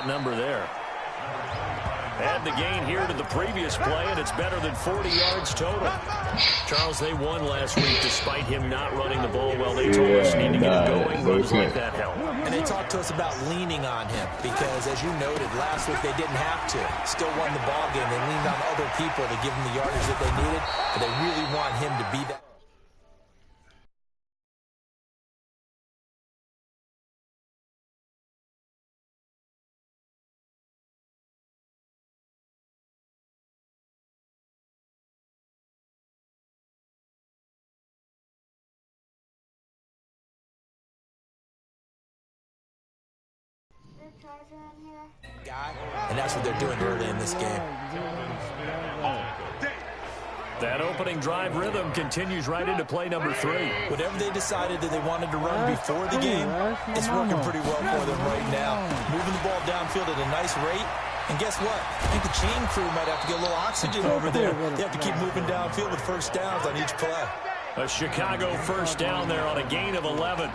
number there. Add the gain here to the previous play, and it's better than 40 yards total. Charles, they won last week despite him not running the ball well. They told us need to get it going. Runs like that help. And they talked to us about leaning on him because, as you noted, last week they didn't have to. Still won the ball game. They leaned on other people to give them the yardage that they needed, and they really want him to be that. Guy, and that's what they're doing early in this game. That opening drive rhythm continues right into play number 3. Whatever they decided that they wanted to run before the game, it's working pretty well for them right now. Moving the ball downfield at a nice rate. And guess what? I think the chain crew might have to get a little oxygen over there. They have to keep moving downfield with first downs on each play. A Chicago first down there on a gain of 11.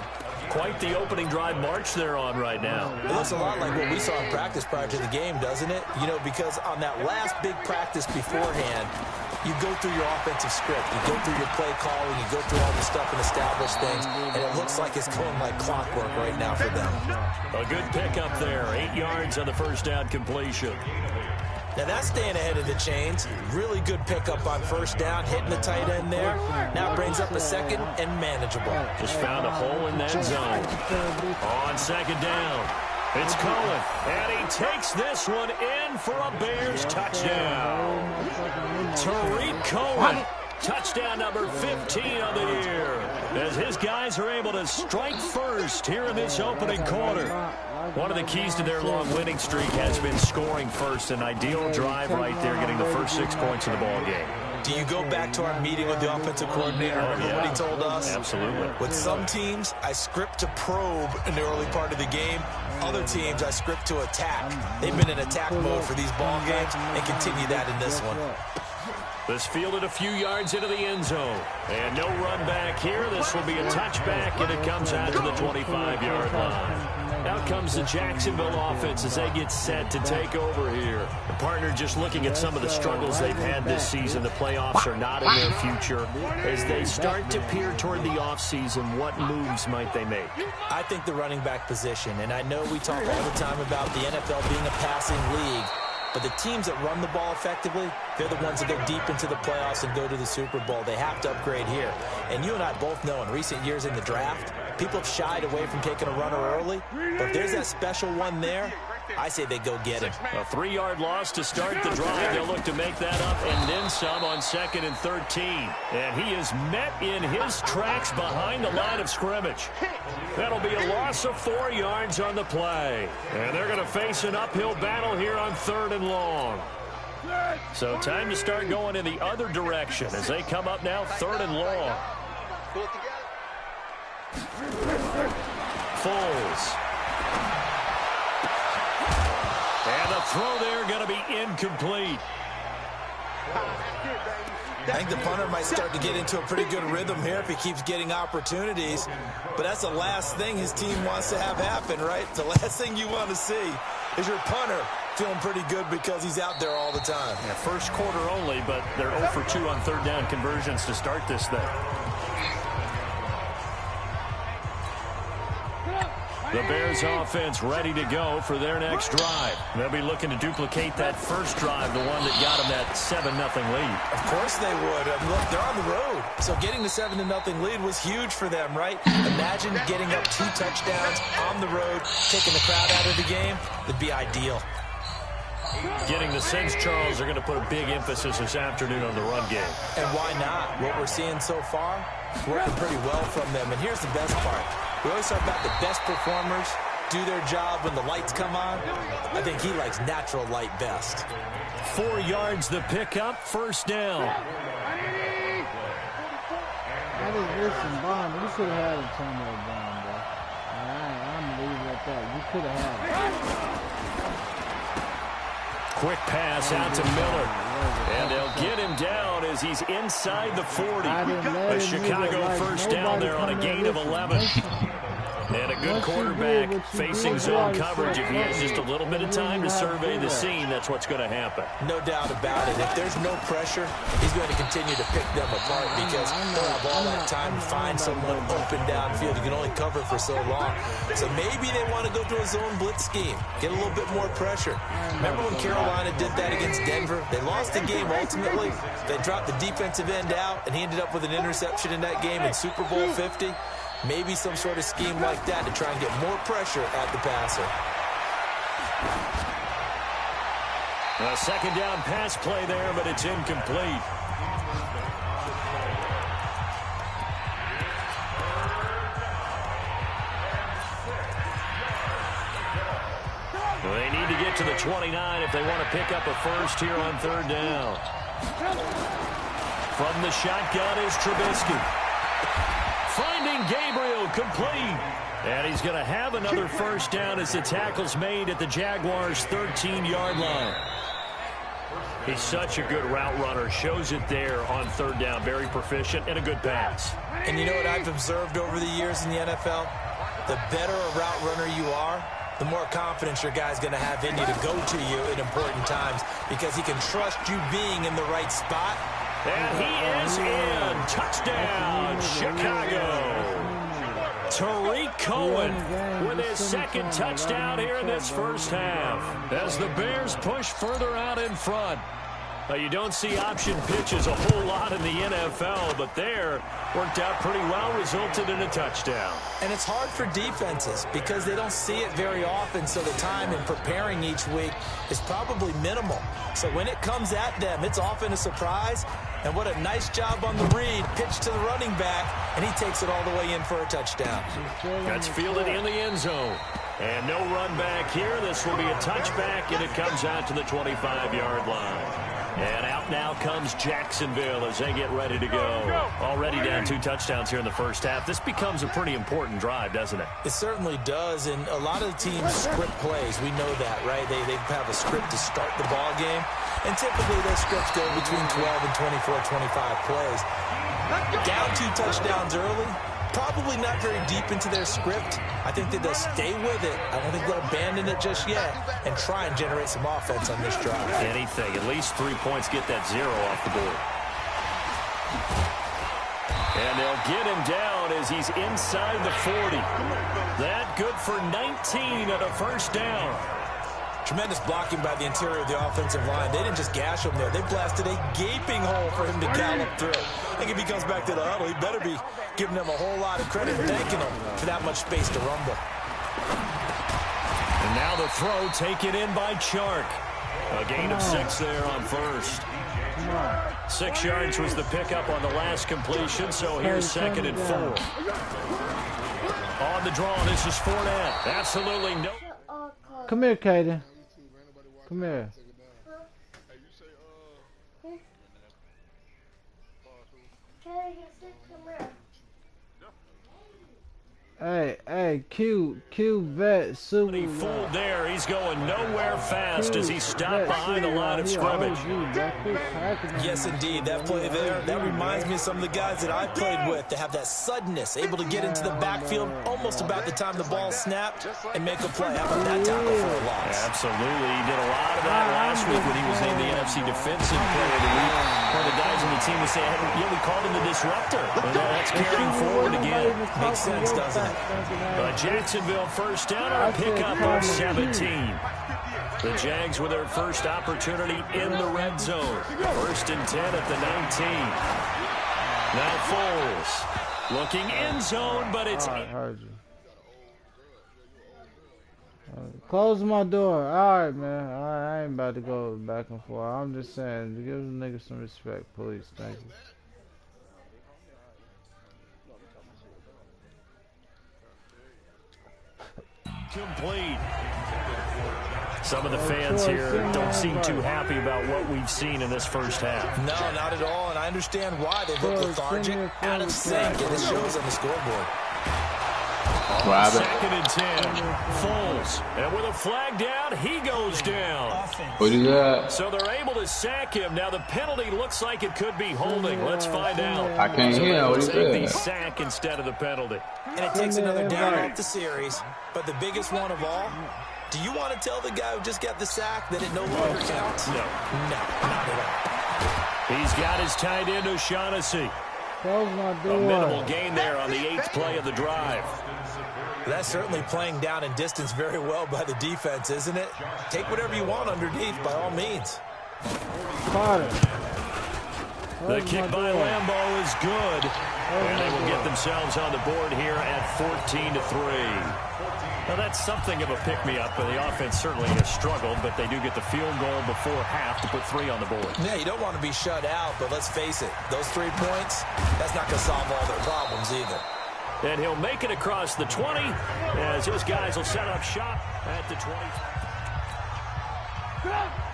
Quite the opening drive march they're on right now. It looks a lot like what we saw in practice prior to the game, doesn't it? You know, because on that last big practice beforehand, you go through your offensive script. You go through your play calling. You go through all the stuff and establish things. And it looks like it's going like clockwork right now for them. A good pickup there. 8 yards on the first down completion. Now that's staying ahead of the chains. Really good pickup on first down, hitting the tight end there. Now brings up a second and manageable. Just found a hole in that zone. On second down, it's Cohen, and he takes this one in for a Bears touchdown. Tariq Cohen, touchdown number 15 on the year, as his guys are able to strike first here in this opening quarter. One of the keys to their long winning streak has been scoring first. An ideal drive right there, getting the first 6 points of the ball game. Do you go back to our meeting with the offensive coordinator? Remember what he told us? Absolutely. With some teams, I script to probe in the early part of the game. Other teams, I script to attack. They've been in attack mode for these ball games and continue that in this one. This fielded a few yards into the end zone. And no run back here. This will be a touchback, and it comes out to the 25-yard line. Out comes the Jacksonville offense as they get set to take over here. The partner just looking at some of the struggles they've had this season. The playoffs are not in their future. As they start to peer toward the offseason, what moves might they make? I think the running back position, and I know we talk all the time about the NFL being a passing league, but the teams that run the ball effectively, they're the ones that go deep into the playoffs and go to the Super Bowl. They have to upgrade here. And you and I both know in recent years in the draft, people have shied away from taking a runner early. But if there's that special one there, I say they go get him. A 3-yard loss to start the drive. They'll look to make that up and then some on 2nd and 13. And he is met in his tracks behind the line of scrimmage. That'll be a loss of 4 yards on the play. And they're going to face an uphill battle here on 3rd and long. So time to start going in the other direction as they come up now 3rd and long. Foles. And the throw there going to be incomplete. I think the punter might start to get into a pretty good rhythm here if he keeps getting opportunities. But that's the last thing his team wants to have happen, right? The last thing you want to see is your punter feeling pretty good because he's out there all the time. Yeah, first quarter only, but they're 0 for 2 on 3rd down conversions to start this thing. The Bears offense ready to go for their next drive. They'll be looking to duplicate that first drive, the one that got them that 7-0 lead. Of course they would. Look, they're on the road. So getting the 7-0 lead was huge for them, right? Imagine getting up 2 touchdowns on the road, taking the crowd out of the game. That'd be ideal. Getting the sense, Charles, are going to put a big emphasis this afternoon on the run game. And why not? What we're seeing so far, working pretty well from them. And here's the best part. We always talk about the best performers do their job when the lights come on. I think he likes natural light best. 4 yards the pickup, first down. I just listen, Bond. You should have had a turnover, Bond, bro. I'm going to leave it at that. You could have had it. Quick pass out to Miller. And they'll get him down as he's inside the 40. A Chicago first down there on a gain of 11. And it good quarterback facing zone coverage. If he has just a little bit of time to survey the scene, that's what's going to happen. No doubt about it. If there's no pressure, he's going to continue to pick them apart because they'll have all that time to find someone open downfield. You can only cover for so long. So maybe they want to go to a zone blitz scheme, get a little bit more pressure. Remember when Carolina did that against Denver? They lost the game ultimately. They dropped the defensive end out, and he ended up with an interception in that game in Super Bowl 50. Maybe some sort of scheme like that to try and get more pressure at the passer. A second down pass play there, but it's incomplete. They need to get to the 29 if they want to pick up a first here on third down. From the shotgun is Trubisky. Finding Gabriel, complete. And he's going to have another first down as the tackle's made at the Jaguars' 13-yard line. He's such a good route runner. Shows it there on third down. Very proficient and a good pass. And you know what I've observed over the years in the NFL? The better a route runner you are, the more confidence your guy's going to have in you to go to you in important times because he can trust you being in the right spot. And he is in. Touchdown, Chicago. Tariq Cohen with his second touchdown here in this first half as the Bears push further out in front. You don't see option pitches a whole lot in the NFL, but there worked out pretty well, resulted in a touchdown. And it's hard for defenses because they don't see it very often, so the time in preparing each week is probably minimal. So when it comes at them, it's often a surprise. And what a nice job on the read. Pitch to the running back, and he takes it all the way in for a touchdown. That's fielded in the end zone. And no run back here. This will be a touchback, and it comes out to the 25-yard line. And out now comes Jacksonville as they get ready to go. Already down 2 touchdowns here in the first half. This becomes a pretty important drive, doesn't it? It certainly does, and a lot of the teams script plays. We know that, right? They have a script to start the ball game, and typically those scripts go between 12 and 24, 25 plays. Down 2 touchdowns early, probably not very deep into their script. I think that they'll stay with it. I don't think they'll abandon it just yet and try and generate some offense on this drive. Anything. At least 3 points, get that 0 off the board. And they'll get him down as he's inside the 40. That good for 19 at a first down. Tremendous blocking by the interior of the offensive line. They didn't just gash him there. They blasted a gaping hole for him to gallop through. I think if he comes back to the huddle, he better be giving them a whole lot of credit and thanking them for that much space to rumble. And now the throw taken in by Chark. A gain of 6 there on first. 6 yards was the pickup on the last completion, so here's 2nd and 4. On the draw, this is Fournette. Absolutely no. Come here, Kaden. Come here. Hey, Q vet super. He fooled there. He's going nowhere fast as he stopped behind the line of scrimmage. Yes, indeed. That play there, that reminds me of some of the guys that I played with. They have that suddenness, able to get into the backfield almost about the time the ball snapped and make a play. How about that tackle for a loss? Absolutely. He did a lot of that last week when he was named the NFC Defensive Player of the Week. One of the guys on the team would say, yeah, we called him the disruptor. And that's carrying forward again. Makes sense, doesn't it? Jacksonville first down on a pickup of 17. The Jags with their first opportunity in the red zone. 1st and 10 at the 19. Now Foles looking end zone, but it's... I heard you. Close my door. All right, man. I ain't about to go back and forth. I'm just saying, give the niggas some respect, please. Thank you. Complete. Some of the fans here don't seem too happy about what we've seen in this first half. No, not at all, and I understand why. They look lethargic, out of sync, and it shows on the scoreboard. On 2nd and 10, Foles, and with a flag down, he goes down. What is that? So they're able to sack him. Now the penalty looks like it could be holding. Let's find out. I can't hear. What is Take the that? sack instead of the penalty. and it takes another down off the series. But the biggest one of all, do you want to tell the guy who just got the sack that it no longer counts? No. No, not at all. He's got his tight end, O'Shaughnessy. Close my door. A minimal gain there on the 8th play of the drive. That's certainly playing down in distance very well by the defense, isn't it? Take whatever you want underneath, by all means. Carter. The kick by Lambeau is good. And they will get themselves on the board here at 14-3. Now, that's something of a pick-me-up, but the offense certainly has struggled, but they do get the field goal before half to put 3 on the board. Yeah, you don't want to be shut out, but let's face it, those 3 points, that's not going to solve all their problems either. And he'll make it across the 20 as his guys will set up shop at the 20.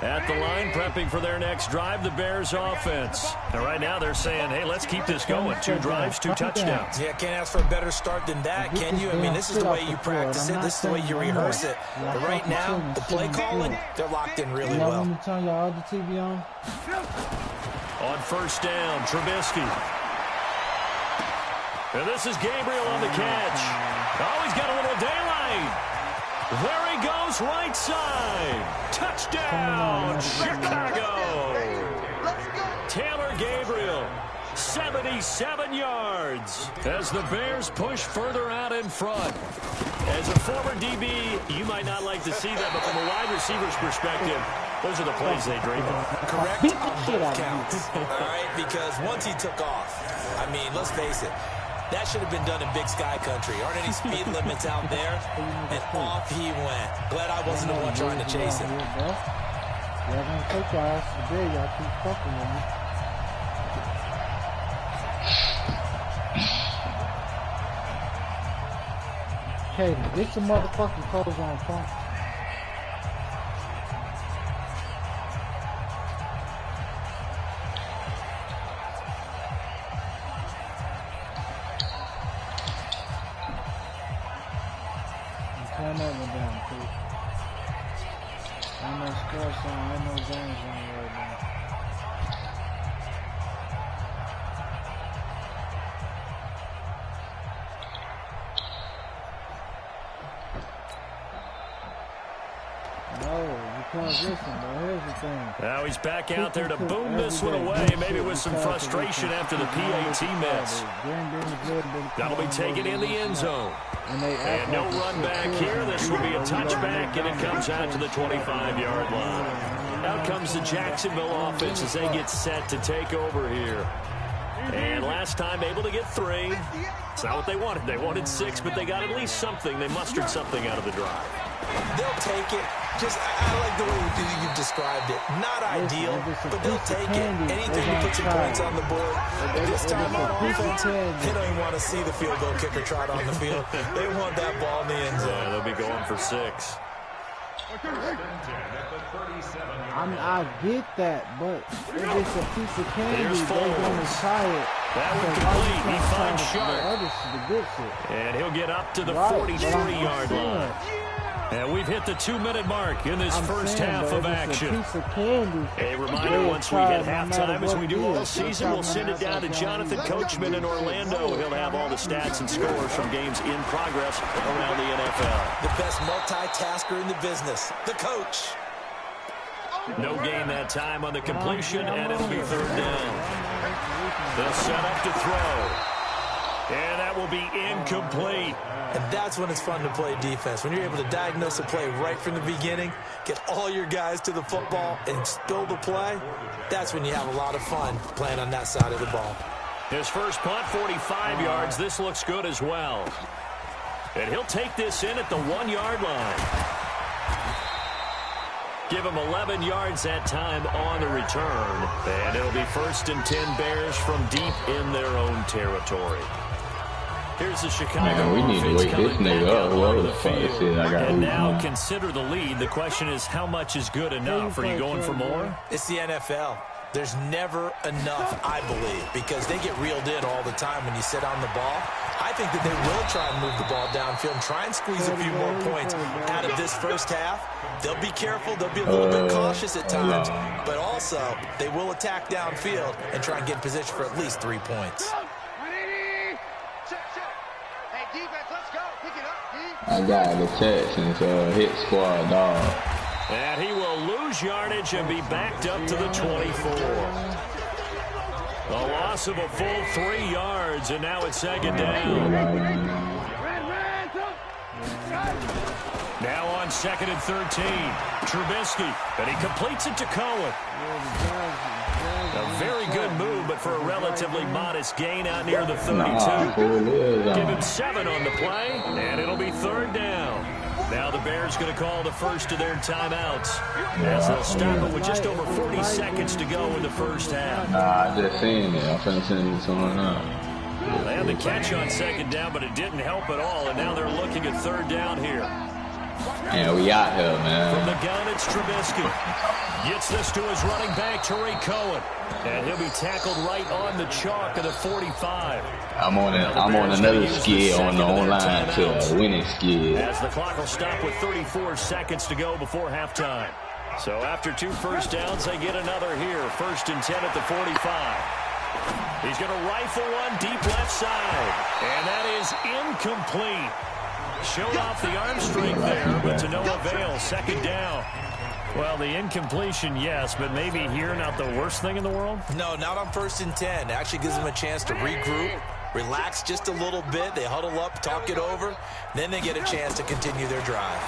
At the line, prepping for their next drive, the Bears offense. Now, right now, they're saying, hey, let's keep this going. 2 drives, 2 touchdowns. Yeah, can't ask for a better start than that, can you? I mean, this is the way you practice it. This is the way you rehearse it. But right now, the play calling, they're locked in really well. Turn your other TV on. On first down, Trubisky. And this is Gabriel on the catch. Oh, he's got a little daylight. There he goes, right side. Touchdown, Chicago. Taylor Gabriel, 77 yards. As the Bears push further out in front. As a former DB, you might not like to see that, but from a wide receiver's perspective, those are the plays they dream of. Correct on both counts. All right, because once he took off, I mean, let's face it, that should have been done in Big Sky Country. Aren't any speed limits out there? And off he went. Glad I wasn't the one trying to chase him. Y'all gonna take your ass today. Y'all keep fucking with me. Katie, get some motherfucking clothes on, punk. Turn that one down, please. Ain't no sports on, ain't no games on right now. No, you can't listen, but here's the thing. Now he's back out there to boom this one away, maybe with some frustration after the PAT miss. That'll be taken in the end zone. And no run back here. This will be a touchback, and it comes out to the 25-yard line. Out comes the Jacksonville offense as they get set to take over here. And last time able to get 3. It's not what they wanted. They wanted 6, but they got at least something. They mustered something out of the drive. They'll take it. Just, I like the way you've described it. Not ideal, but they'll take it. Anything to put some points on the board. At this time on offense, they don't even want to see the field goal kicker trot on the field. They want that ball in the end zone. Yeah, they'll be going for 6. I get that, but if it's a piece of candy, they're going to try it. That would complete. He finds Sharp. And he'll get up to the 43-yard line. And we've hit the 2-minute mark in this first half of action. A reminder, once we hit halftime, as we do all season, we'll send it down to Jonathan Coachman in Orlando. He'll have all the stats and scores from games in progress around the NFL. The best multitasker in the business, the coach. No gain that time on the completion, and it'll be 3rd down. They'll set up to throw. And that will be incomplete. And that's when it's fun to play defense. When you're able to diagnose a play right from the beginning, get all your guys to the football, and spill the play, that's when you have a lot of fun playing on that side of the ball. His first punt, 45 yards. This looks good as well. And he'll take this in at the 1-yard line. Give him 11 yards that time on the return. And it'll be 1st and 10 Bears from deep in their own territory. Here's the Chicago. Man, we need to wake this nigga up. Whoever the fuck this is, I got. And now consider the lead. The question is, how much is good enough? Are you going for more? It's the NFL. There's never enough, I believe, because they get reeled in all the time when you sit on the ball. I think that they will try and move the ball downfield and try and squeeze a few more points out of this first half. They'll be careful. They'll be a little bit cautious at times, but also they will attack downfield and try and get in position for at least 3 points. Hey, defense. I got the Texans hit squad dog. And he will lose yardage and be backed up to the 24. A loss of a full 3 yards, and now it's second down. Now on 2nd and 13, Trubisky, and he completes it to Cohen. A very good move, but for a relatively modest gain out near the 32. Give him 7 on the play, and it'll be 3rd down. Now the Bears going to call the first of their timeouts as they'll stop it with just over 40 seconds to go in the first half. I just seen it. I'm finna send it to someone else. They had the catch on 2nd down, but it didn't help at all, and now they're looking at 3rd down here. Yeah, we out here, man. From the gun, it's Trubisky. Gets this to his running back, Tariq Cohen. And he'll be tackled right on the chalk of the 45. I'm on another skid on the online to a winning skid. As the clock will stop with 34 seconds to go before halftime. So after 2 first downs, they get another here. 1st and 10 at the 45. He's going to rifle one deep left side. And that is incomplete. Showed off the arm strength there, but to no avail. 2nd down. Well, the incompletion, yes, but maybe here not the worst thing in the world? No, not on 1st and 10. Actually gives them a chance to regroup, relax just a little bit. They huddle up, talk it over. Then they get a chance to continue their drive.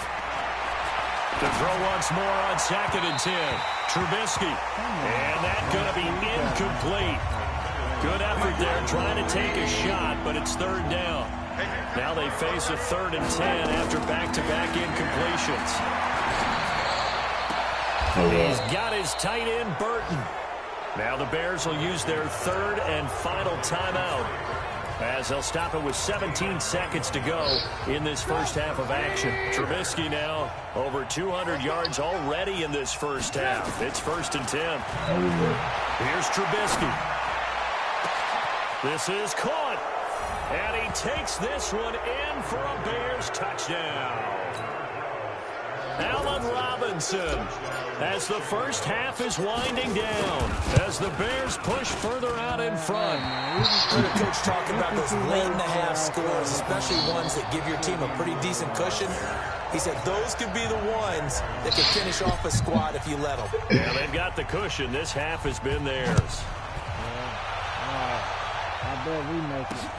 To throw once more on 2nd and 10. Trubisky. And that's going to be incomplete. Good effort there, trying to take a shot, but it's 3rd down. Now they face a 3rd and 10 after back-to-back incompletions. He's got his tight end, Burton. Now the Bears will use their 3rd and final timeout as they'll stop it with 17 seconds to go in this first half of action. Trubisky now over 200 yards already in this first half. It's 1st and 10. Here's Trubisky. This is caught. And he takes this one in for a Bears touchdown. Allen Robinson, as the first half is winding down, as the Bears push further out in front. The coach talking about those late-in-the-half scores, especially ones that give your team a pretty decent cushion. He said those could be the ones that can finish off a squad if you let them. Yeah, they've got the cushion. This half has been theirs. I bet we make it.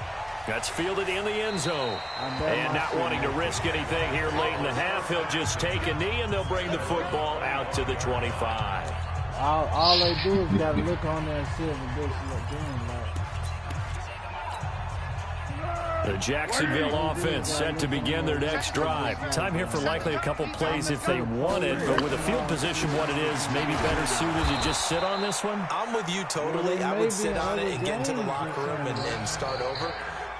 That's fielded in the end zone. And not wanting to risk anything here late in the half, he'll just take a knee, and they'll bring the football out to the 25. All they do is got to look on there and see if the bitch look doing that. The Jacksonville offense set to begin their next drive. Time here for likely a couple plays if they want it, but with a field position what it is, maybe better suited to just sit on this one? I'm with you totally. I would sit on it and get into the locker room and start over.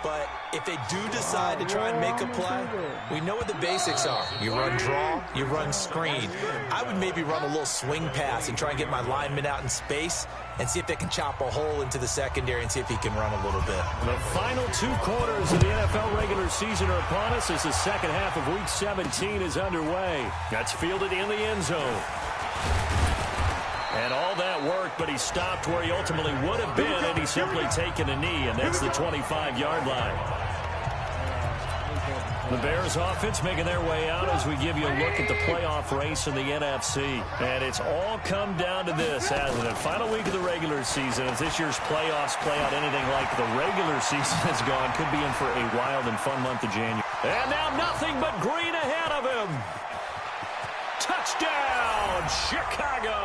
But if they do decide to try and make a play, we know what the basics are. You run draw, you run screen. I would maybe run a little swing pass and try and get my lineman out in space and see if they can chop a hole into the secondary and see if he can run a little bit. The final 2 quarters of the NFL regular season are upon us as the second half of Week 17 is underway. That's fielded in the end zone. And all that work, but he stopped where he ultimately would have been, and he's simply taken a knee, and that's the 25-yard line. The Bears offense making their way out as we give you a look at the playoff race in the NFC. And it's all come down to this, hasn't it? Final week of the regular season. As this year's playoffs play out anything like the regular season has gone, could be in for a wild and fun month of January. And now nothing but green ahead of him. Touchdown, Chicago!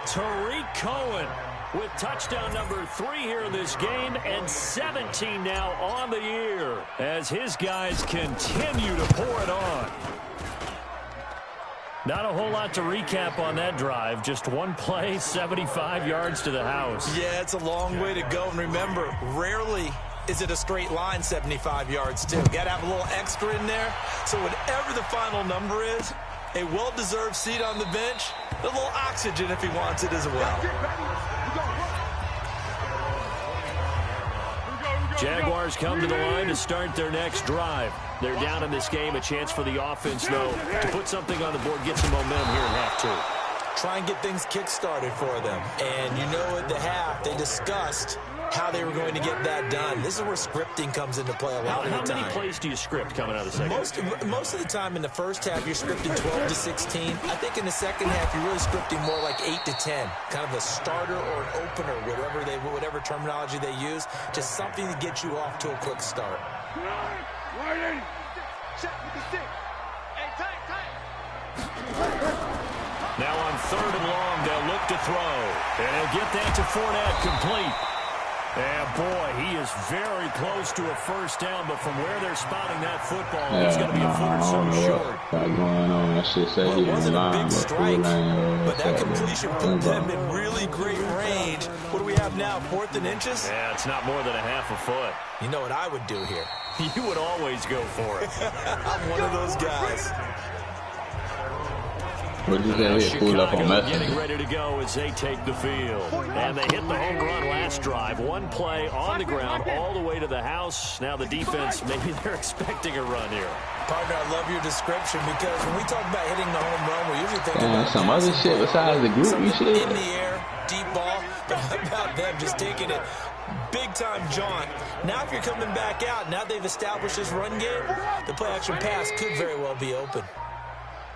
Tariq Cohen with touchdown number 3 here in this game, and 17 now on the year as his guys continue to pour it on. Not a whole lot to recap on that drive. Just one play, 75 yards to the house. Yeah, it's a long way to go. And remember, rarely is it a straight line 75 yards, too. Got to have a little extra in there. So whatever the final number is, a well-deserved seat on the bench, a little oxygen if he wants it as well. Jaguars come to the line to start their next drive. They're down in this game. A chance for the offense, though, to put something on the board, get some momentum here in half 2. Try and get things kick-started for them. And you know at the half, they discussed how they were going to get that done. This is where scripting comes into play a lot of the time. How many plays do you script coming out of the second? Most of the time in the first half, you're scripting 12 to 16. I think in the second half, you're really scripting more like 8 to 10. Kind of a starter or an opener, whatever terminology they use. Just something to get you off to a quick start. Now on 3rd and long, they'll look to throw. And he'll get that to Fournette, complete. And boy, he is very close to a first down, but from where they're spotting that football, it's going to be a foot or so short. Going on. That shit say Well, it wasn't a big strike, but that completion completion put them in really great range. What do we have now, 4th and inches? Yeah, it's not more than a half a foot. You know what I would do here? You would always go for it. I'm one of those guys. What did you say? Pulled up on Chicago getting ready to go as they take the field. And they hit the home run last drive. One play on the ground all the way to the house. Now the defense, maybe they're expecting a run here. Partner, I love your description because when we talk about hitting the home run, we usually think about some other shit besides the group you shit. In the air, deep ball, but how about them just taking it big-time jaunt. Now if you're coming back out, now they've established this run game, the play-action pass could very well be open.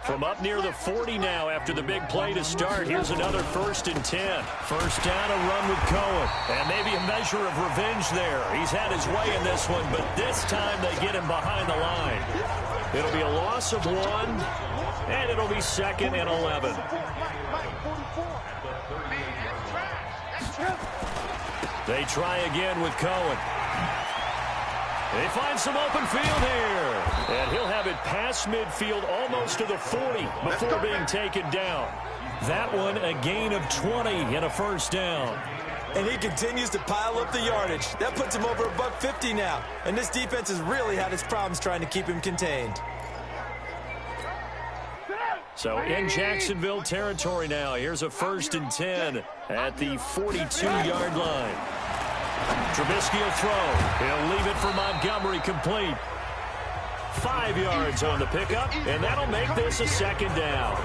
From up near the 40 now after the big play to start, here's another 1st and 10. First down, a run with Cohen. And maybe a measure of revenge there. He's had his way in this one, but this time they get him behind the line. It'll be a loss of 1, and it'll be 2nd and 11. They try again with Cohen. They find some open field here. And he'll have it past midfield almost to the 40 before being taken down. That one a gain of 20 and a first down. And he continues to pile up the yardage. That puts him over $150 now. And this defense has really had its problems trying to keep him contained. So in Jacksonville territory now. Here's a 1st and 10 at the 42-yard line. Trubisky will throw. He'll leave it for Montgomery, complete. 5 yards on the pickup, and that'll make this a 2nd down.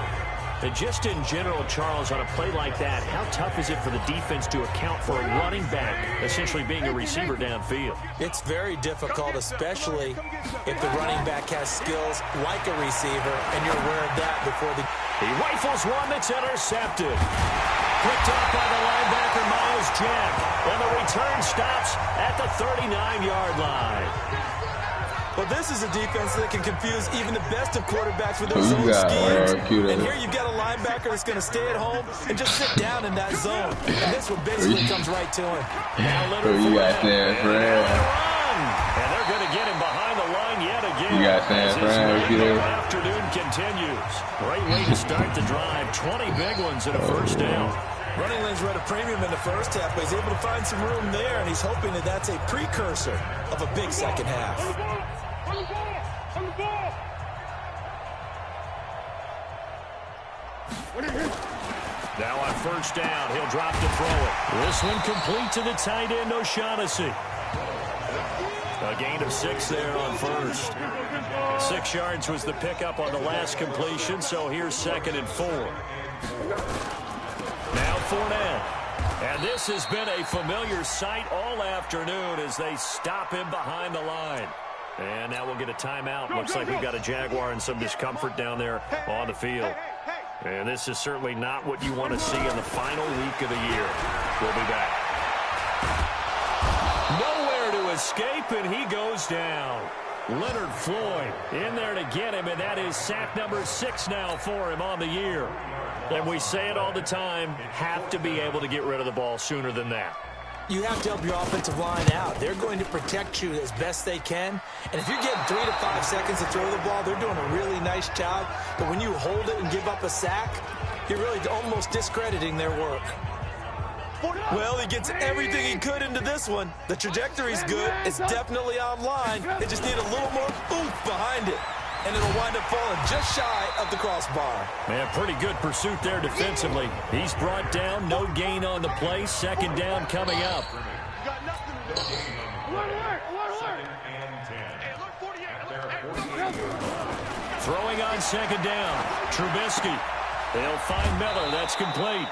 And just in general, Charles, on a play like that, how tough is it for the defense to account for a running back essentially being a receiver downfield? It's very difficult, especially if the running back has skills like a receiver, and you're aware of that before the... He rifles one that's intercepted. Picked off by the linebacker, Miles Jack. And the return stops at the 39-yard line. Well, this is a defense that can confuse even the best of quarterbacks with those zone schemes. And here you've got a linebacker that's going to stay at home and just sit down in that zone. And this one basically comes right to him. Now Leonard you got San Fran. And they're going to get him behind the line yet again. You got San Fran. Afternoon continues. Great way to start the drive. 20 big ones and a first down. Running lanes were at a premium in the first half, but he's able to find some room there, and he's hoping that that's a precursor of a big second half. Now on first down, he'll drop to throw it. This one complete to the tight end, O'Shaughnessy. A gain of 6 there on first. 6 yards was the pickup on the last completion, so here's 2nd and 4. Now Fournette. And this has been a familiar sight all afternoon as they stop him behind the line. And now we'll get a timeout. Looks like we've got a Jaguar and some discomfort down there on the field. And this is certainly not what you want to see in the final week of the year. We'll be back. Nowhere to escape, and he goes down. Leonard Floyd in there to get him, and that is sack number 6 now for him on the year. And we say it all the time, have to be able to get rid of the ball sooner than that. You have to help your offensive line out. They're going to protect you as best they can. And if you're getting 3 to 5 seconds to throw the ball, they're doing a really nice job. But when you hold it and give up a sack, you're really almost discrediting their work. Well, he gets everything he could into this one. The trajectory's good. It's definitely online. They just need a little more oomph behind it. And it'll wind up falling just shy of the crossbar. Man, pretty good pursuit there defensively. He's brought down, no gain on the play. 2nd down coming up. Throwing on 2nd down. Trubisky. They'll find Miller. That's complete.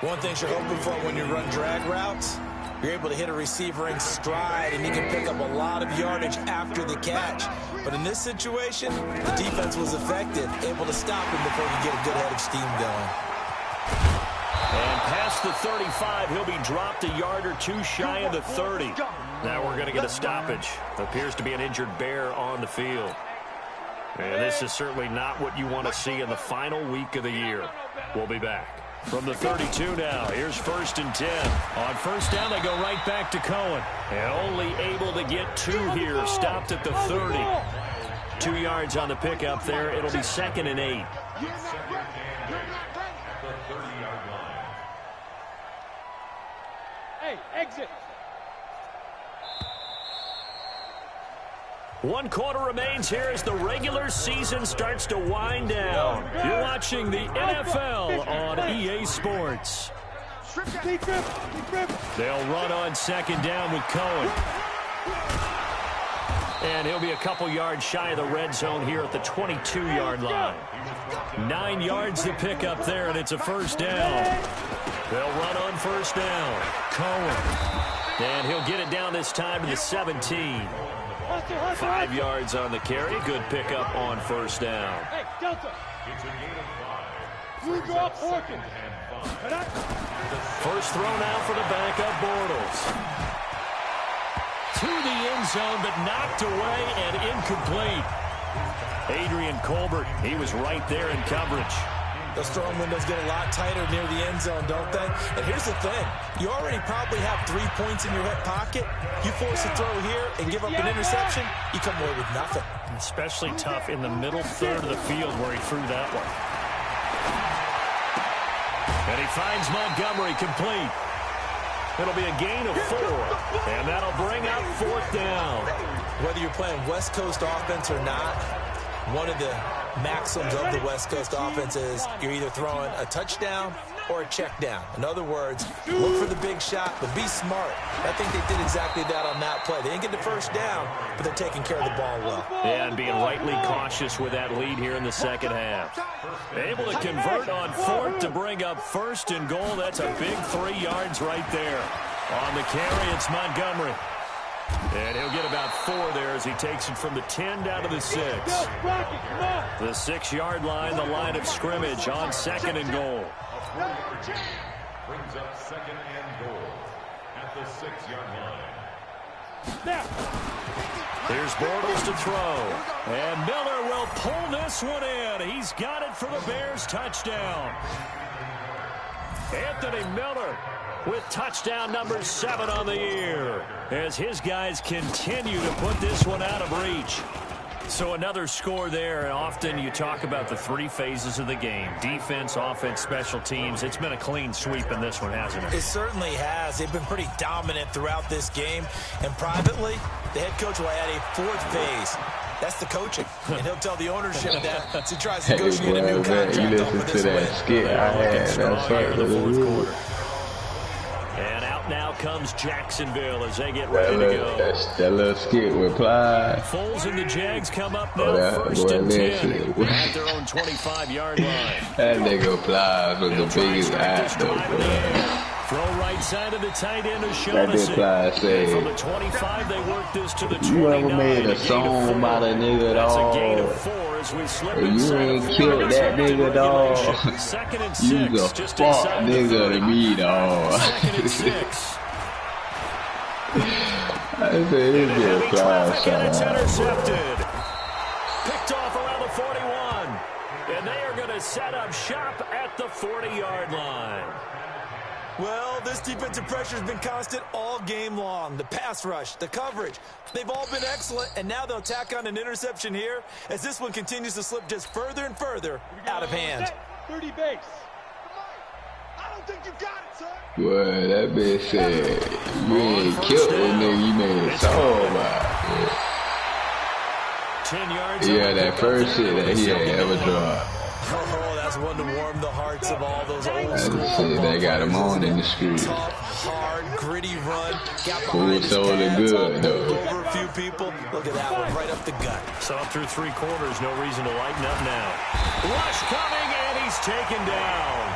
One thing you're hoping for when you run drag routes, you're able to hit a receiver in stride, and he can pick up a lot of yardage after the catch. But in this situation, the defense was effective, able to stop him before he could get a good head of steam going. And past the 35, he'll be dropped a yard or two shy of the 30. Now we're going to get a stoppage. Appears to be an injured bear on the field. And this is certainly not what you want to see in the final week of the year. We'll be back. From the 32 now, here's 1st and 10. On first down, they go right back to Cohen. And only able to get 2 here, stopped at the 30. 2 yards on the pickup there. It'll be 2nd and 8. Hey, exit. 1 quarter remains here as the regular season starts to wind down. You're watching the NFL on EA Sports. They'll run on 2nd down with Cohen. And he'll be a couple yards shy of the red zone here at the 22-yard line. 9 yards to pick up there, and it's a 1st down. They'll run on 1st down. Cohen. And he'll get it down this time to the 17. 5 yards on the carry. Good pickup on 1st down. Hey, Delta. You drop working. First throw now for the backup Bortles. To the end zone, but knocked away and incomplete. Adrian Colbert, he was right there in coverage. Those throwing windows get a lot tighter near the end zone, don't they? And here's the thing. You already probably have 3 points in your hip pocket. You force a throw here and give up an interception, you come away with nothing. Especially tough in the middle third of the field where he threw that one. And he finds Montgomery complete. It'll be a gain of 4. And that'll bring up 4th down. Whether you're playing West Coast offense or not, one of the maxims of the West Coast offense is you're either throwing a touchdown or a check down. In other words, look for the big shot, but be smart. I think they did exactly that on that play. They didn't get the 1st down, but they're taking care of the ball well. Yeah, and being rightly cautious with that lead here in the 2nd half. Able to convert on 4th to bring up 1st and goal. That's a big 3 yards right there. On the carry, it's Montgomery. And he'll get about 4 there as he takes it from the 10 down to the 6. The 6-yard line, the line of scrimmage on 2nd and goal. Brings up 2nd and goal at the 6-yard line. Here's Bortles to throw. And Miller will pull this one in. He's got it for the Bears touchdown. Anthony Miller with touchdown number 7 on the year as his guys continue to put this one out of reach. So another score there, and often you talk about the 3 phases of the game. Defense, offense, special teams. It's been a clean sweep in this one, hasn't it? It certainly has. They've been pretty dominant throughout this game. And privately, the head coach will add a 4th phase. That's the coaching. And he'll tell the ownership that as he tries to negotiate a new contract off of this win. Skit I had. That's right. The 4th quarter. And out now comes Jacksonville as they get ready to go. That little skit with Clyde. Foles and the Jags come up now, 1st and 10 at their own 25-yard line. That nigga Clyde was the biggest ass though, bro. Throw right side of the tight end of Shaughnessy. From the 25, they work this to the 29. You ever made a song about a nigga, dog? That's a gain of 4 as we slip you ain't killed that nigga, dog. 2nd and 6. You the just fuck nigga to me, dog. 2nd and 6. I said this Heavy is Clyde traffic and it's shot. intercepted. Picked off around the 41. And they are going to set up shop at the 40-yard line. Well, this defensive pressure has been constant all game long. The pass rush, the coverage, they've all been excellent, and now they'll tack on an interception here as this one continues to slip just further and further out of hand. 30 base. I don't think you got it, son. Boy, that bitch said, you ain't killed that nigga, you made a song about it. 10 yards. Yeah, that first shit that he had ever dropped. Oh, that's one to warm the hearts of all those old school They got him on in the street. tough, hard, gritty run. Got Who behind his told it pads, good, though? over a few people. Look at that one, right up the gut. So through 3 quarters, no reason to lighten up now. Rush coming, and he's taken down.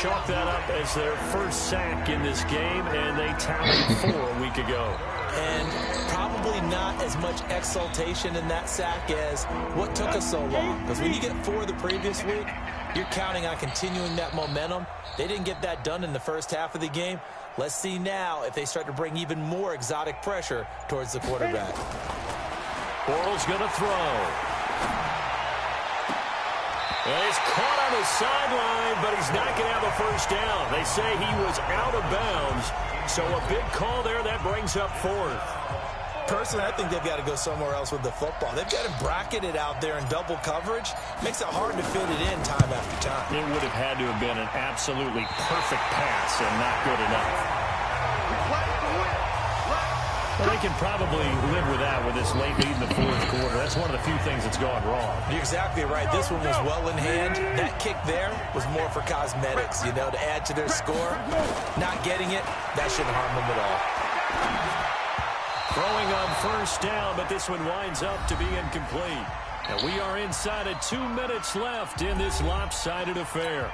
chalk that up as their first sack in this game, and they tallied 4 a week ago. And probably not as much exultation in that sack as what took us so long. Because when you get 4 the previous week, you're counting on continuing that momentum. They didn't get that done in the first half of the game. Let's see now if they start to bring even more exotic pressure towards the quarterback. Bortles going to throw. And he's caught on the sideline, but he's not going to have a first down. They say he was out of bounds, so a big call there. That brings up 4th. Personally, I think they've got to go somewhere else with the football. They've got to bracket it out there in double coverage. Makes it hard to fit it in time after time. It would have had to have been an absolutely perfect pass and not good enough. Well, they can probably live with that with this late lead in the 4th quarter. That's one of the few things that's gone wrong. You're exactly right. This one was well in hand. That kick there was more for cosmetics, you know, to add to their score. Not getting it, that shouldn't harm them at all. Throwing on first down, but this one winds up to be incomplete. And we are inside of 2 minutes left in this lopsided affair.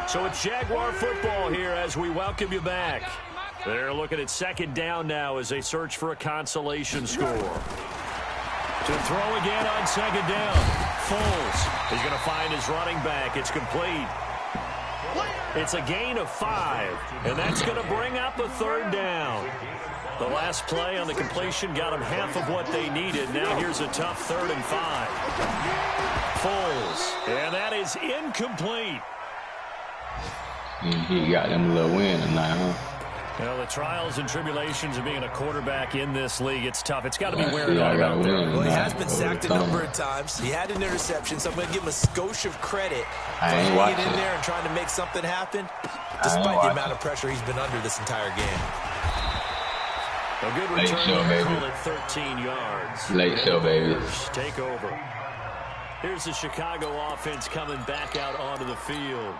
So it's Jaguar football here as we welcome you back. They're looking at second down now as they search for a consolation score. To throw again on second down. Foles is going to find his running back. It's complete. It's a gain of 5, and that's going to bring up a 3rd down. The last play on the completion got them half of what they needed. Now here's a tough 3rd and 5. Foles, and that is incomplete. He got them a little win tonight, huh? Well, the trials and tribulations of being a quarterback in this league, it's tough. It's got to be wearing on out there. Well, he has been sacked a number of times. He had an interception, so I'm going to give him a skosh of credit for hanging in there and trying to make something happen, despite the amount of pressure he's been under this entire game. A good return, call it 13 yards. Late show, baby. Take over. Here's the Chicago offense coming back out onto the field.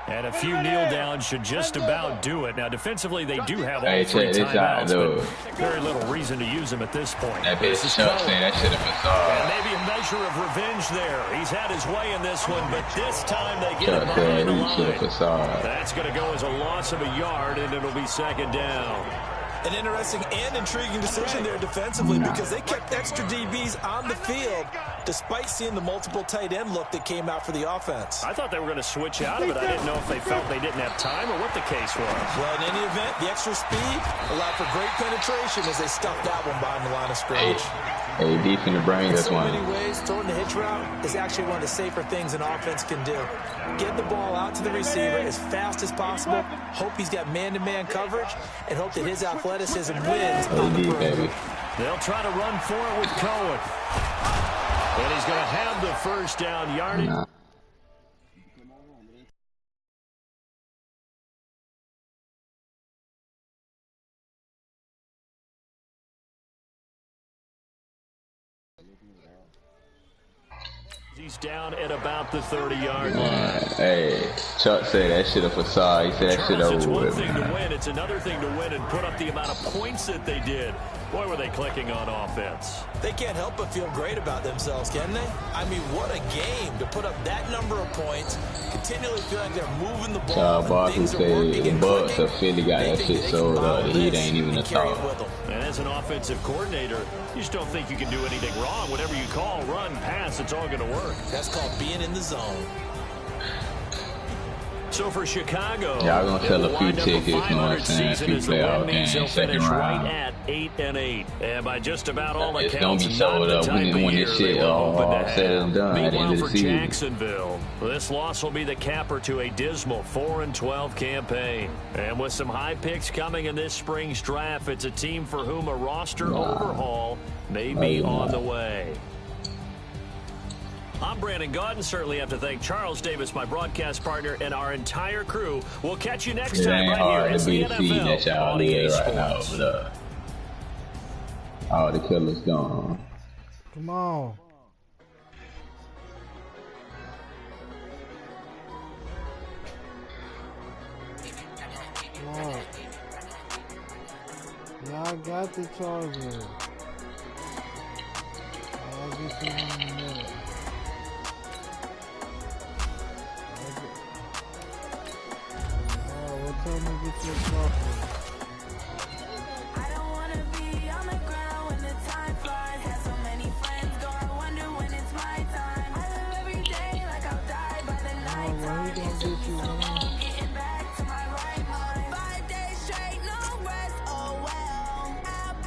And a few kneel downs should just about do it. Now, defensively, they do have all 3 timeouts, but very little reason to use them at this point. That bitch Chuck saying that shit have and maybe a measure of revenge there. He's had his way in this one, but this time they get him behind the line. That's going to go as a loss of a yard, and it'll be second down. An interesting and intriguing decision there defensively because they kept extra DBs on the field despite seeing the multiple tight end look that came out for the offense. I thought they were going to switch out of it. I didn't know if they felt they didn't have time or what the case was. Well, in any event, the extra speed allowed for great penetration as they stuffed that one behind the line of scrimmage. Hey, deep in the brain, that's one. In so many ways, throwing the hitch route is actually one of the safer things an offense can do. Get the ball out to the receiver as fast as possible, hope he's got man-to-man coverage, and hope that his athleticism wins on the perimeter. They'll try to run for it with Cohen. And he's going to have the first down yardage. He's down at about the 30-yard line. Hey, Chuck said that shit a facade. He said that shit over. It's one thing to win. It's another thing to win and put up the amount of points that they did. Boy, were they clicking on offense. They can't help but feel great about themselves, can they? I mean, what a game to put up that number of points, continually feel like they're moving the ball. Things are working and Bucks or Philly got that shit sold up. The Heat ain't even a thought. And as an offensive coordinator, you just don't think you can do anything wrong. Whatever you call, run, pass, it's all going to work. That's called being in the zone. So for Chicago, yeah, I'm gonna sell a few tickets, you know what I'm saying? A few playoff games, second round. Right at 8-8, and by just about all it's accounts, gonna be sold up when this shit all said and done at the end of the season. Jacksonville, this loss will be the capper to a dismal 4-12 campaign. And with some high picks coming in this spring's draft, it's a team for whom a roster overhaul may be on the way. I'm Brandon Gaudin. Certainly have to thank Charles Davis, my broadcast partner, and our entire crew. We'll catch you next time right here. It's the NFL on EA Sports. Right now, all the killers gone. Come on. Come on. Y'all got the Chargers. I'll get you in a minute. don't wanna be on the ground when the time flies. Had so many friends go, I wonder when it's my time. I live every day like I'll die by the night time. It took me so long getting back to my right mind. 5 days straight, no rest, oh well. I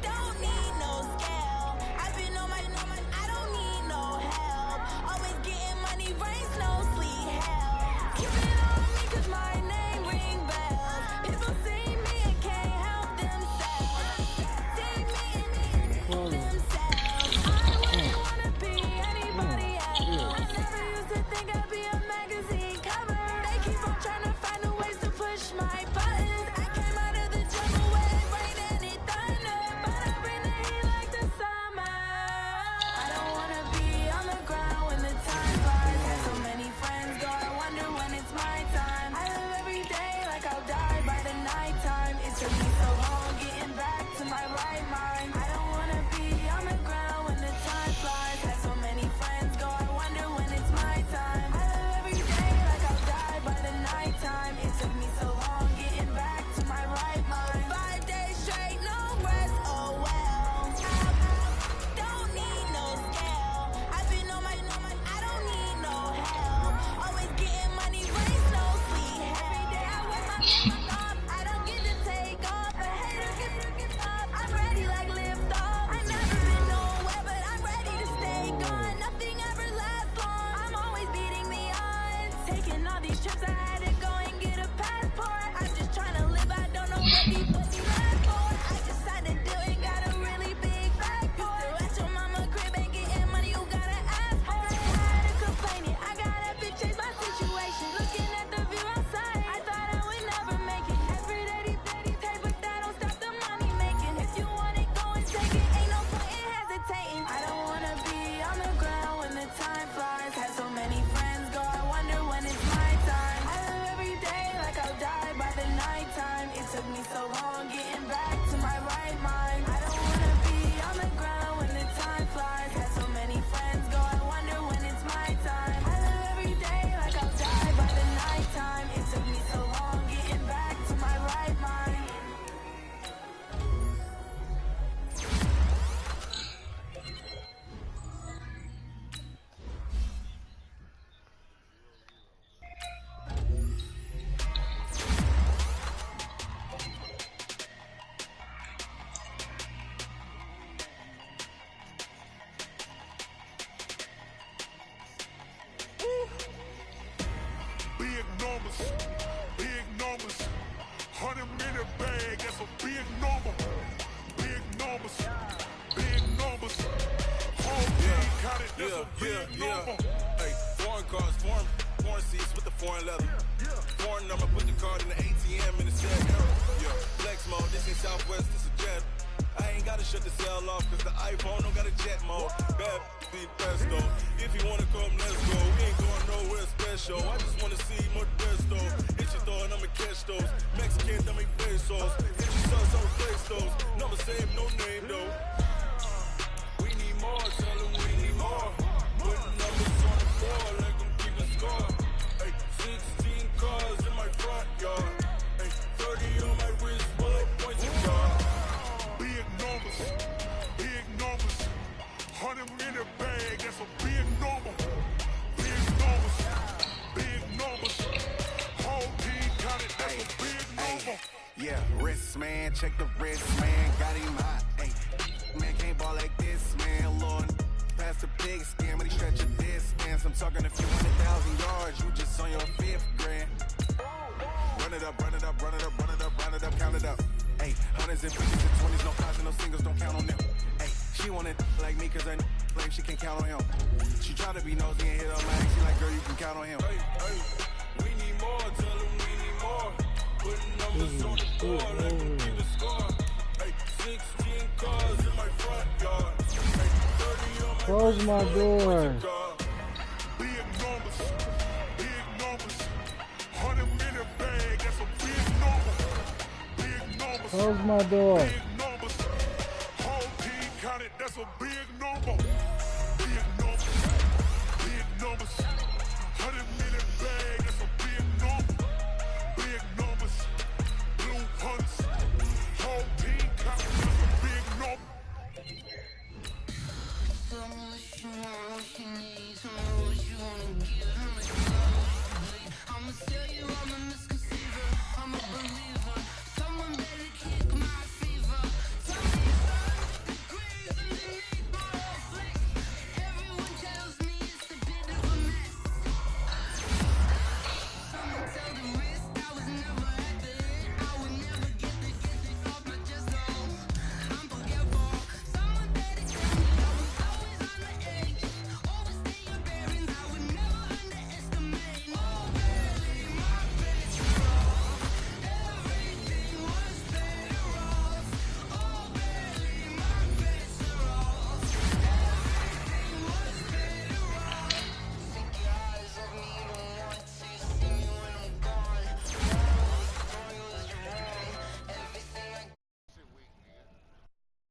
don't need no scale. I've been on my, I don't need no help. Always getting money, rains, no sleep, hell. Keep it on me 'cause my name ring bells. People see me and can't help themselves. See me and themselves. I wouldn't wanna be anybody else. I never used to think I'd be a magazine cover. They keep on trying to find a ways to push my buttons. I came out of the jungle where it rained and it thundered, but I bring the heat like the summer. I don't wanna be on the ground when the time flies. Had so many friends go, I wonder when it's my time. I live every day like I'll die by the nighttime. It took me so long getting back to my right mind. I don't wanna be on the ground when the time flies. Had so many friends go, I wonder when it's my time. I live every day like I'll die by the nighttime. It took me so long getting back to my right mind. 5 days straight, no rest, oh well. I don't need no scale. I've been on my, I don't need no help. Always getting money, rains, no sleep. Every day I work my off. I don't get to take off. A hater get up. I'm ready like lift off. I never been nowhere, but I'm ready to stay gone. Nothing ever lasts long. I'm always beating the odds. Taking all these trips, I had to go and get a passport. I'm just trying to live. I don't know what these last for. I decided to do it. Got a really big bag for it. At your mama crib ain't getting money. You gotta ask for it. Tired of complaining. I gotta big change my situation. Looking at the view outside, I thought I would never make it. Every day these pay, but that don't stop the money making. If you want it, go and take it. Ain't no point in hesitating. I don't wanna be on the ground when the time flies. Had so many friends go, I wonder when it's my time. I live every day like I'll die by the nighttime. It took me so long getting back to my right mind. I don't wanna be on the ground when the time flies. Had so many friends go, I wonder when it's my time. I live every day like I'll die by the nighttime. It took me so long getting back to my right mind. Big numbers, big numbers. 100-minute bag, that's a big number. Big numbers, big numbers. Whole team got it, that's a big number. Hey, foreign cars, foreign seats with the foreign leather. Foreign number, put the card in the ATM in the set. Yeah, flex mode, this ain't Southwest, this a jet. I ain't gotta shut the cell off, cause the iPhone don't got a jet mode. Bad be best though. If you wanna come, let's go. We ain't going nowhere special. I just wanna see more dress though. Hit your door and I'ma catch those. Mexican, dummy pesos. Hit your sons, I'ma place those. Number same, no name though. We need more, tell them we need more. Putting numbers on the board, let them keep the score. Hey, 16 cars in my front yard. Hey, 30 on my wrist, bullet points and guard. Big numbers, big numbers. 100-minute bag, that's a big number. Big numbers, big numbers. Whole team got it, that's a big number. Yeah, wrist man, check the wrist man, got him hot. Hey, man can't ball like this, man. Lord, past the big scam, when he stretch a distance. I'm talking a few 100,000 yards, you just on your 5th grand. Run it up, run it up, run it up, run it up, run it up, count it up. Hey, hundreds and 50s and 20s, no fives and no singles, don't count on them. Hey, she want it like me, cause I like she can count on him. She try to be nosy and hit up my ex, she like, girl, you can count on him. Hey, hey, we need more, tell them we need more. Putting numbers on the board, let them keep the score. Hey, 16 cars in my front yard. Hey, 30 on my Close my door. Big numbers, big numbers. 100-minute bag, that's a big number. Big numbers. Close my door. Big numbers. Whole team counted, that's a big number. Big numbers. Big numbers.